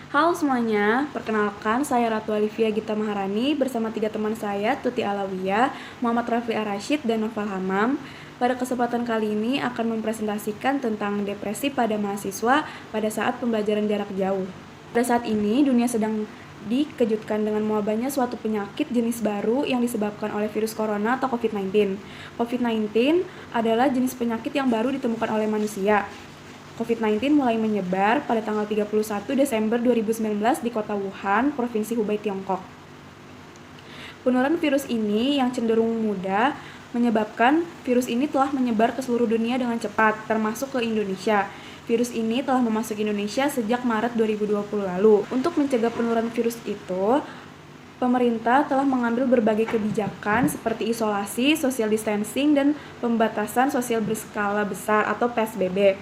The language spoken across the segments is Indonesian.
Halo semuanya, perkenalkan saya Ratu Alivia Gita Maharani bersama 3 teman saya, Tuti Alawiyah, Muhammad Rafli Arashid, dan Noval Hamam. Pada kesempatan kali ini akan mempresentasikan tentang depresi pada mahasiswa pada saat pembelajaran jarak jauh. Pada saat ini, dunia sedang dikejutkan dengan mewabahnya suatu penyakit jenis baru yang disebabkan oleh virus corona atau COVID-19. COVID-19 adalah jenis penyakit yang baru ditemukan oleh manusia. COVID-19 mulai menyebar pada tanggal 31 Desember 2019 di kota Wuhan, Provinsi Hubei, Tiongkok. Penularan virus ini yang cenderung mudah menyebabkan virus ini telah menyebar ke seluruh dunia dengan cepat, termasuk ke Indonesia. Virus ini telah memasuki Indonesia sejak Maret 2020 lalu. Untuk mencegah penularan virus itu, pemerintah telah mengambil berbagai kebijakan seperti isolasi, social distancing, dan pembatasan sosial berskala besar atau PSBB.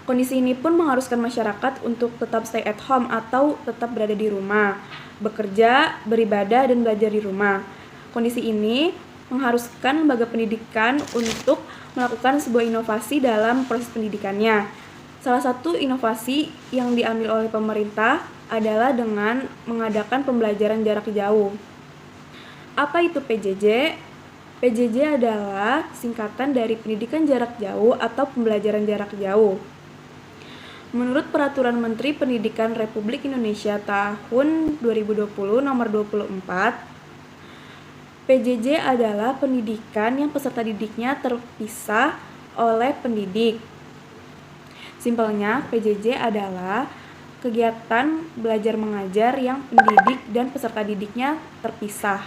Kondisi ini pun mengharuskan masyarakat untuk tetap stay at home atau tetap berada di rumah, bekerja, beribadah, dan belajar di rumah. Kondisi ini mengharuskan lembaga pendidikan untuk melakukan sebuah inovasi dalam proses pendidikannya. Salah satu inovasi yang diambil oleh pemerintah adalah dengan mengadakan pembelajaran jarak jauh. Apa itu PJJ? PJJ adalah singkatan dari pendidikan jarak jauh atau pembelajaran jarak jauh. Menurut Peraturan Menteri Pendidikan Republik Indonesia tahun 2020 nomor 24, PJJ adalah pendidikan yang peserta didiknya terpisah oleh pendidik. Simpelnya, PJJ adalah kegiatan belajar mengajar yang pendidik dan peserta didiknya terpisah.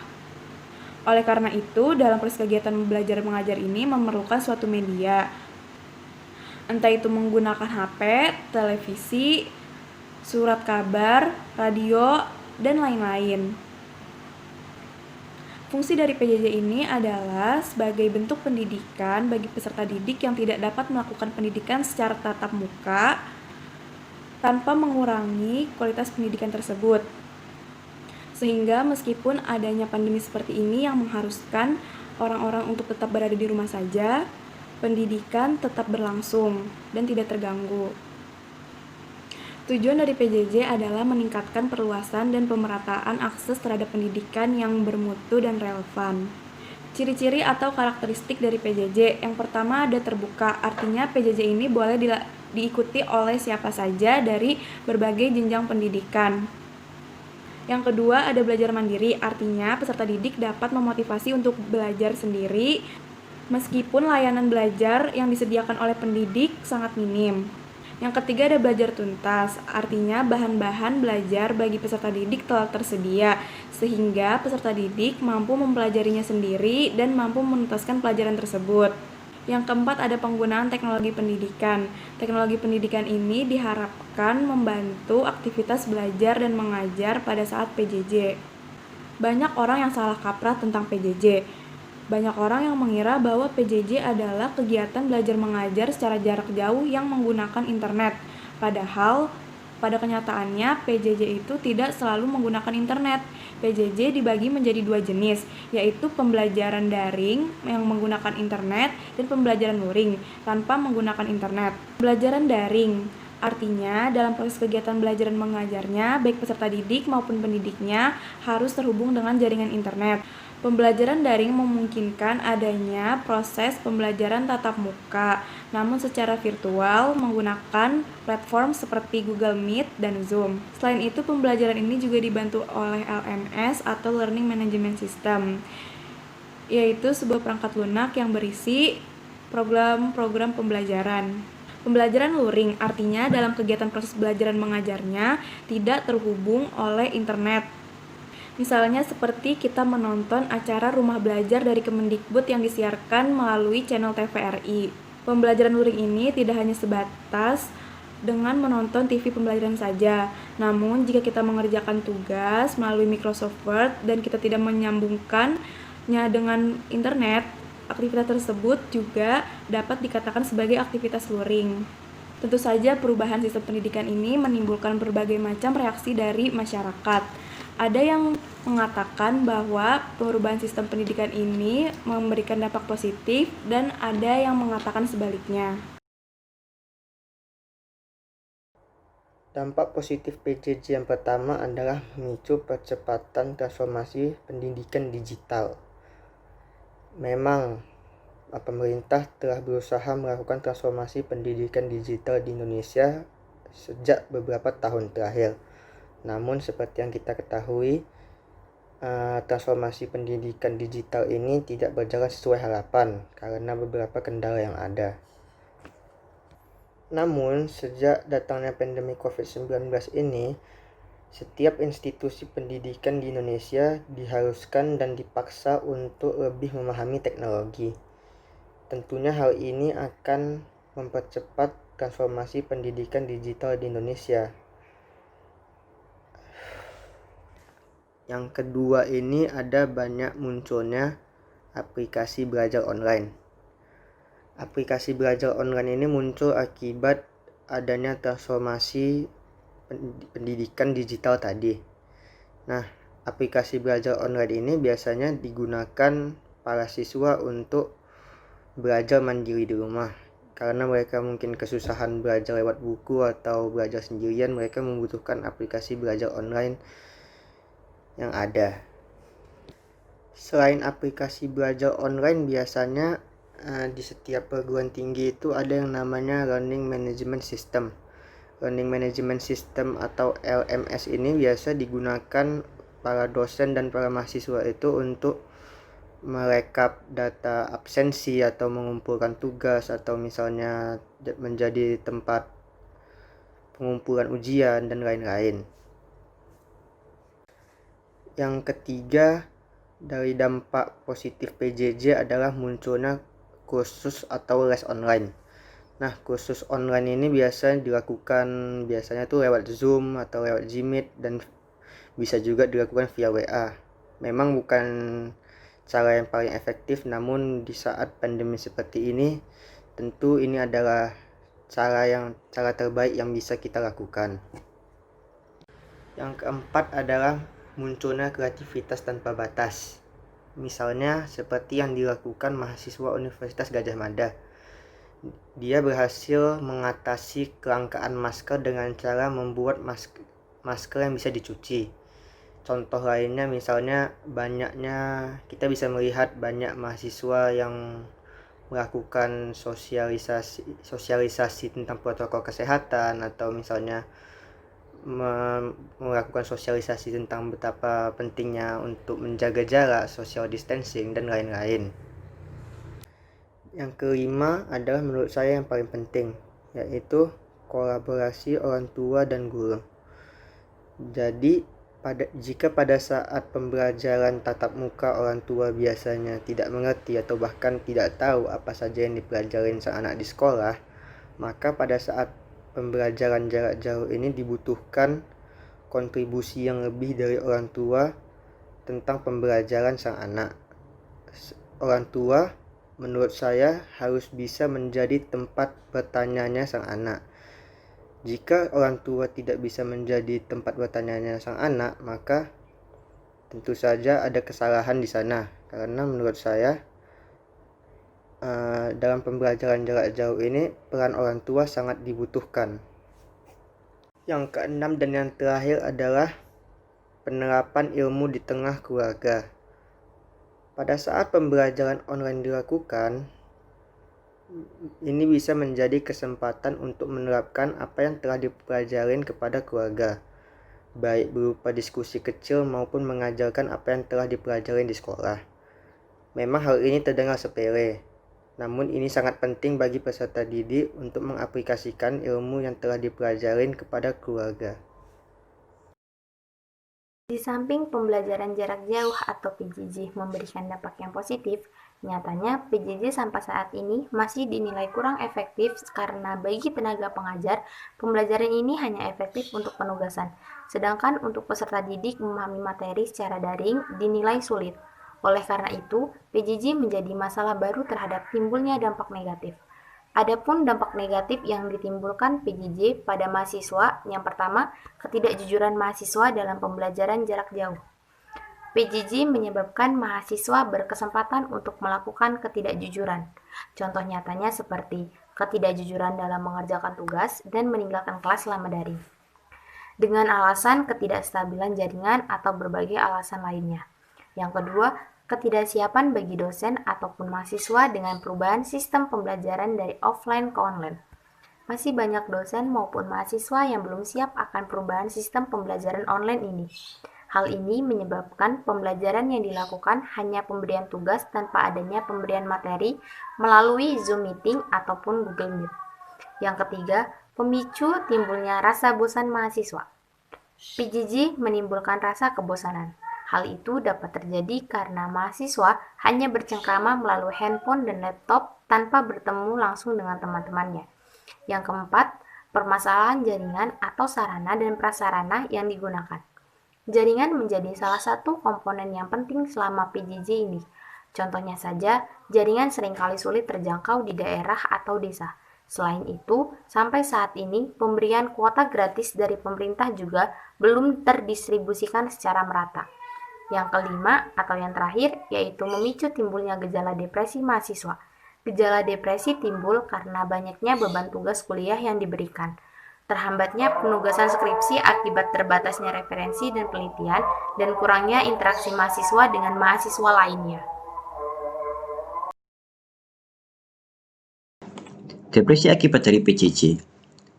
Oleh karena itu, dalam proses kegiatan belajar mengajar ini memerlukan suatu media, entah itu menggunakan HP, televisi, surat kabar, radio, dan lain-lain. Fungsi dari PJJ ini adalah sebagai bentuk pendidikan bagi peserta didik yang tidak dapat melakukan pendidikan secara tatap muka tanpa mengurangi kualitas pendidikan tersebut. Sehingga meskipun adanya pandemi seperti ini yang mengharuskan orang-orang untuk tetap berada di rumah saja, pendidikan tetap berlangsung dan tidak terganggu. Tujuan dari PJJ adalah meningkatkan perluasan dan pemerataan akses terhadap pendidikan yang bermutu dan relevan. Ciri-ciri atau karakteristik dari PJJ, yang pertama ada terbuka, artinya PJJ ini boleh diikuti oleh siapa saja dari berbagai jenjang pendidikan. Yang kedua ada belajar mandiri, artinya peserta didik dapat memotivasi untuk belajar sendiri meskipun layanan belajar yang disediakan oleh pendidik sangat minim. Yang ketiga ada belajar tuntas, artinya bahan-bahan belajar bagi peserta didik telah tersedia, sehingga peserta didik mampu mempelajarinya sendiri dan mampu menuntaskan pelajaran tersebut. Yang keempat ada penggunaan teknologi pendidikan. Teknologi pendidikan ini diharapkan membantu aktivitas belajar dan mengajar pada saat PJJ. Banyak orang yang salah kaprah tentang PJJ. Banyak orang yang mengira bahwa PJJ adalah kegiatan belajar mengajar secara jarak jauh yang menggunakan internet. Padahal, pada kenyataannya PJJ itu tidak selalu menggunakan internet. PJJ dibagi menjadi 2 jenis, yaitu pembelajaran daring yang menggunakan internet dan pembelajaran luring tanpa menggunakan internet. Pembelajaran daring artinya dalam proses kegiatan belajar dan mengajarnya, baik peserta didik maupun pendidiknya harus terhubung dengan jaringan internet. Pembelajaran daring memungkinkan adanya proses pembelajaran tatap muka, namun secara virtual menggunakan platform seperti Google Meet dan Zoom. Selain itu, pembelajaran ini juga dibantu oleh LMS atau Learning Management System, yaitu sebuah perangkat lunak yang berisi program-program pembelajaran. Pembelajaran luring artinya dalam kegiatan proses belajar dan mengajarnya tidak terhubung oleh internet. Misalnya seperti kita menonton acara Rumah Belajar dari Kemendikbud yang disiarkan melalui channel TVRI. Pembelajaran luring ini tidak hanya sebatas dengan menonton TV pembelajaran saja. Namun jika kita mengerjakan tugas melalui Microsoft Word dan kita tidak menyambungkannya dengan internet, aktivitas tersebut juga dapat dikatakan sebagai aktivitas luring. Tentu saja perubahan sistem pendidikan ini menimbulkan berbagai macam reaksi dari masyarakat. Ada yang mengatakan bahwa perubahan sistem pendidikan ini memberikan dampak positif dan ada yang mengatakan sebaliknya. Dampak positif PJJ yang pertama adalah memicu percepatan transformasi pendidikan digital. Memang pemerintah telah berusaha melakukan transformasi pendidikan digital di Indonesia sejak beberapa tahun terakhir. Namun seperti yang kita ketahui, transformasi pendidikan digital ini tidak berjalan sesuai harapan karena beberapa kendala yang ada. Namun, sejak datangnya pandemi COVID-19 ini, setiap institusi pendidikan di Indonesia diharuskan dan dipaksa untuk lebih memahami teknologi. Tentunya hal ini akan mempercepat transformasi pendidikan digital di Indonesia. Yang kedua ini ada banyak munculnya aplikasi belajar online. Aplikasi belajar online ini muncul akibat adanya transformasi pendidikan digital tadi. Nah, aplikasi belajar online ini biasanya digunakan para siswa untuk belajar mandiri di rumah. Karena mereka mungkin kesusahan belajar lewat buku atau belajar sendirian, mereka membutuhkan aplikasi belajar online yang ada. Selain aplikasi belajar online, biasanya di setiap perguruan tinggi itu ada yang namanya Learning Management System. Learning Management System atau LMS ini biasa digunakan para dosen dan para mahasiswa itu untuk merekap data absensi atau mengumpulkan tugas atau misalnya menjadi tempat pengumpulan ujian dan lain-lain. Yang ketiga dari dampak positif PJJ adalah munculnya kursus atau les online. Nah, kursus online ini biasanya tuh lewat Zoom atau lewat Gmeet dan bisa juga dilakukan via WA. Memang bukan cara yang paling efektif, namun di saat pandemi seperti ini, tentu ini adalah cara terbaik yang bisa kita lakukan. Yang keempat adalah munculnya kreativitas tanpa batas. Misalnya seperti yang dilakukan mahasiswa Universitas Gadjah Mada. Dia berhasil mengatasi kelangkaan masker dengan cara membuat masker yang bisa dicuci. Contoh lainnya misalnya kita bisa melihat banyak mahasiswa yang melakukan sosialisasi tentang protokol kesehatan atau misalnya melakukan sosialisasi tentang betapa pentingnya untuk menjaga jarak, social distancing, dan lain-lain. Yang kelima adalah menurut saya yang paling penting, yaitu kolaborasi orang tua dan guru. Jadi, jika pada saat pembelajaran tatap muka orang tua biasanya tidak mengerti atau bahkan tidak tahu apa saja yang dipelajari sang anak di sekolah, maka pada saat pembelajaran jarak jauh ini dibutuhkan kontribusi yang lebih dari orang tua tentang pembelajaran sang anak. Orang tua menurut saya harus bisa menjadi tempat bertanyanya sang anak. Jika orang tua tidak bisa menjadi tempat bertanyanya sang anak, maka tentu saja ada kesalahan di sana. Karena menurut saya dalam pembelajaran jarak jauh ini peran orang tua sangat dibutuhkan. Yang keenam dan yang terakhir adalah penerapan ilmu di tengah keluarga. Pada saat pembelajaran online dilakukan, ini bisa menjadi kesempatan untuk menerapkan apa yang telah dipelajarin kepada keluarga, baik berupa diskusi kecil maupun mengajarkan apa yang telah dipelajari di sekolah. Memang hal ini terdengar sepele, namun ini sangat penting bagi peserta didik untuk mengaplikasikan ilmu yang telah dipelajarin kepada keluarga. Di samping pembelajaran jarak jauh atau PJJ memberikan dampak yang positif, nyatanya PJJ sampai saat ini masih dinilai kurang efektif karena bagi tenaga pengajar, pembelajaran ini hanya efektif untuk penugasan, sedangkan untuk peserta didik memahami materi secara daring dinilai sulit. Oleh karena itu, PJJ menjadi masalah baru terhadap timbulnya dampak negatif. Adapun dampak negatif yang ditimbulkan PJJ pada mahasiswa, yang pertama, ketidakjujuran mahasiswa dalam pembelajaran jarak jauh. PJJ menyebabkan mahasiswa berkesempatan untuk melakukan ketidakjujuran. Contoh nyatanya seperti ketidakjujuran dalam mengerjakan tugas dan meninggalkan kelas selama daring. dengan alasan ketidakstabilan jaringan atau berbagai alasan lainnya. Yang kedua, ketidaksiapan bagi dosen ataupun mahasiswa dengan perubahan sistem pembelajaran dari offline ke online. Masih banyak dosen maupun mahasiswa yang belum siap akan perubahan sistem pembelajaran online ini. Hal ini menyebabkan pembelajaran yang dilakukan hanya pemberian tugas tanpa adanya pemberian materi melalui Zoom Meeting ataupun Google Meet. Yang ketiga, pemicu timbulnya rasa bosan mahasiswa. PJJ menimbulkan rasa kebosanan. Hal itu dapat terjadi karena mahasiswa hanya bercengkrama melalui handphone dan laptop tanpa bertemu langsung dengan teman-temannya. Yang keempat, permasalahan jaringan atau sarana dan prasarana yang digunakan. Jaringan menjadi salah satu komponen yang penting selama PJJ ini. Contohnya saja, jaringan seringkali sulit terjangkau di daerah atau desa. Selain itu, sampai saat ini pemberian kuota gratis dari pemerintah juga belum terdistribusikan secara merata. Yang kelima atau yang terakhir yaitu memicu timbulnya gejala depresi mahasiswa. Gejala depresi timbul karena banyaknya beban tugas kuliah yang diberikan, terhambatnya penugasan skripsi akibat terbatasnya referensi dan penelitian, dan kurangnya interaksi mahasiswa dengan mahasiswa lainnya. Depresi akibat dari PJJ.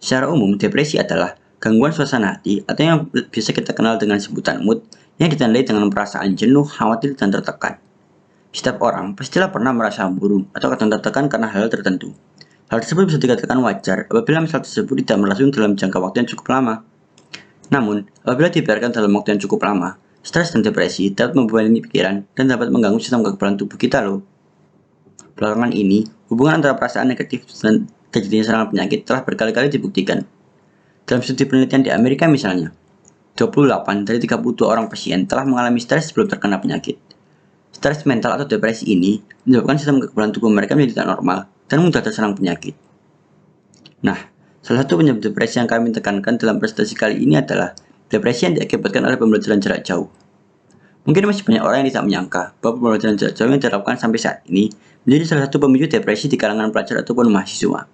Secara umum, depresi adalah gangguan suasana hati atau yang biasa kita kenal dengan sebutan mood yang ditandai dengan perasaan jenuh, khawatir, dan tertekan. Setiap orang pastilah pernah merasa cemburu atau kadang tertekan karena hal tertentu. Hal tersebut bisa dikatakan wajar apabila masalah tersebut tidak berlangsung dalam jangka waktu yang cukup lama. Namun, apabila dibiarkan dalam waktu yang cukup lama, stres dan depresi dapat membebani pikiran dan dapat mengganggu sistem kekebalan tubuh kita loh. Belakangan ini, hubungan antara perasaan negatif dan terjadinya serangan penyakit telah berkali-kali dibuktikan. Dalam studi penelitian di Amerika misalnya, 28 dari 32 orang pasien telah mengalami stres sebelum terkena penyakit. Stres mental atau depresi ini menyebabkan sistem kekebalan tubuh mereka menjadi tidak normal dan mudah terserang penyakit. Nah, salah satu penyebab depresi yang kami tekankan dalam presentasi kali ini adalah depresi yang diakibatkan oleh pembelajaran jarak jauh. Mungkin masih banyak orang yang tidak menyangka bahwa pembelajaran jarak jauh yang diterapkan sampai saat ini menjadi salah satu pemicu depresi di kalangan pelajar ataupun mahasiswa.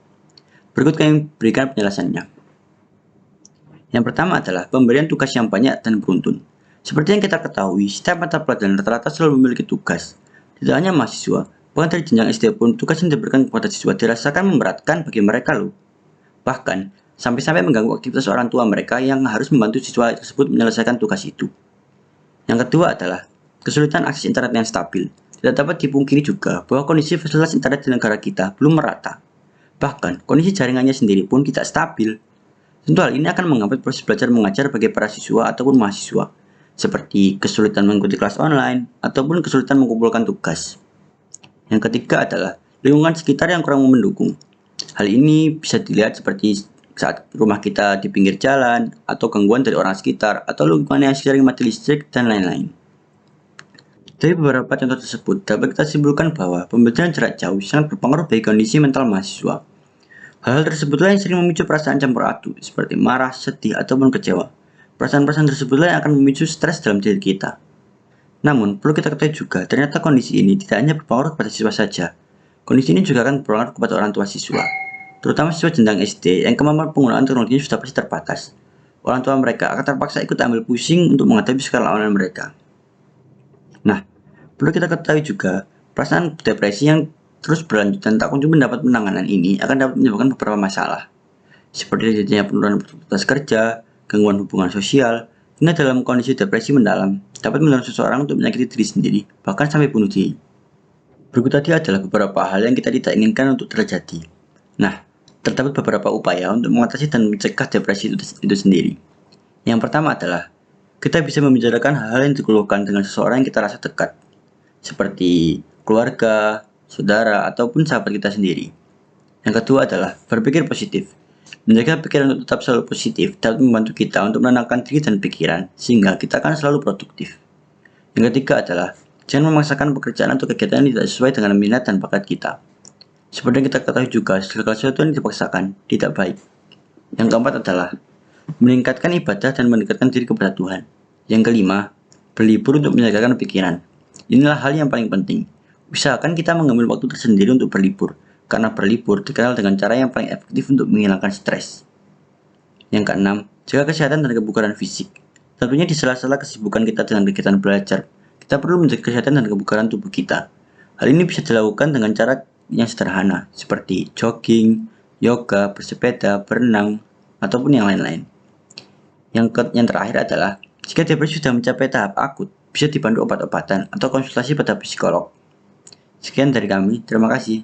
Berikut kami berikan penjelasannya. Yang pertama adalah pemberian tugas yang banyak dan beruntun. Seperti yang kita ketahui, setiap mata pelajaran rata-rata selalu memiliki tugas. Tidak hanya mahasiswa, bahkan dari jenjang SD pun tugas yang diberikan kepada siswa dirasakan memberatkan bagi mereka loh. Bahkan, sampai-sampai mengganggu aktivitas orang tua mereka yang harus membantu siswa tersebut menyelesaikan tugas itu. Yang kedua adalah kesulitan akses internet yang stabil. Tidak dapat dipungkiri juga bahwa kondisi fasilitas internet di negara kita belum merata. Bahkan, kondisi jaringannya sendiri pun tidak stabil. Tentu hal ini akan menghambat proses belajar mengajar bagi para siswa ataupun mahasiswa, seperti kesulitan mengikuti kelas online ataupun kesulitan mengumpulkan tugas. Yang ketiga adalah lingkungan sekitar yang kurang mendukung. Hal ini bisa dilihat seperti saat rumah kita di pinggir jalan, atau gangguan dari orang sekitar, atau lingkungan yang sering mati listrik, dan lain-lain. Dari beberapa contoh tersebut, dapat kita simpulkan bahwa pembelajaran jarak jauh sangat berpengaruh bagi kondisi mental mahasiswa. Hal-hal tersebutlah yang sering memicu perasaan campur aduk, seperti marah, sedih, ataupun kecewa. Perasaan-perasaan tersebutlah yang akan memicu stres dalam diri kita. Namun, perlu kita ketahui juga, ternyata kondisi ini tidak hanya berpengaruh kepada siswa saja. Kondisi ini juga akan berpengaruh kepada orang tua siswa, terutama siswa jenjang SD yang kemampuan penggunaan teknologi sudah pasti terbatas. Orang tua mereka akan terpaksa ikut ambil pusing untuk menghadapi sekolah online mereka. Nah, perlu kita ketahui juga, perasaan depresi yang terus berlanjut dan tak kunjung mendapat penanganan ini akan dapat menyebabkan beberapa masalah, seperti terjadinya penurunan produktivitas kerja, gangguan hubungan sosial, hingga dalam kondisi depresi mendalam dapat mendorong seseorang untuk menyakiti diri sendiri, bahkan sampai bunuh diri. Berikut tadi adalah beberapa hal yang kita tidak inginkan untuk terjadi. Nah, terdapat beberapa upaya untuk mengatasi dan mencegah depresi itu sendiri. Yang pertama adalah, kita bisa membicarakan hal-hal yang dikeluhkan dengan seseorang yang kita rasa dekat, seperti keluarga, saudara, ataupun sahabat kita sendiri. Yang kedua adalah, berpikir positif. Menjaga pikiran untuk tetap selalu positif dapat membantu kita untuk menenangkan diri dan pikiran, sehingga kita akan selalu produktif. Yang ketiga adalah, jangan memaksakan pekerjaan atau kegiatan yang tidak sesuai dengan minat dan bakat kita. Seperti yang kita ketahui juga, segala sesuatu yang dipaksakan tidak baik. Yang keempat adalah, meningkatkan ibadah dan mendekatkan diri kepada Tuhan. Yang kelima, berlibur untuk menjagakan pikiran. Inilah hal yang paling penting. Usahakan kita mengambil waktu tersendiri untuk berlibur, karena berlibur dikenal dengan cara yang paling efektif untuk menghilangkan stres. Yang keenam, Jaga kesehatan dan kebugaran fisik. Tentunya di sela-sela kesibukan kita dengan kegiatan belajar, kita perlu menjaga kesehatan dan kebugaran tubuh kita. Hal ini bisa dilakukan dengan cara yang sederhana, seperti jogging, yoga, bersepeda, berenang, ataupun yang lain-lain. Yang terakhir adalah, jika depresi sudah mencapai tahap akut, bisa dibantu obat-obatan atau konsultasi pada psikolog. Sekian dari kami, terima kasih.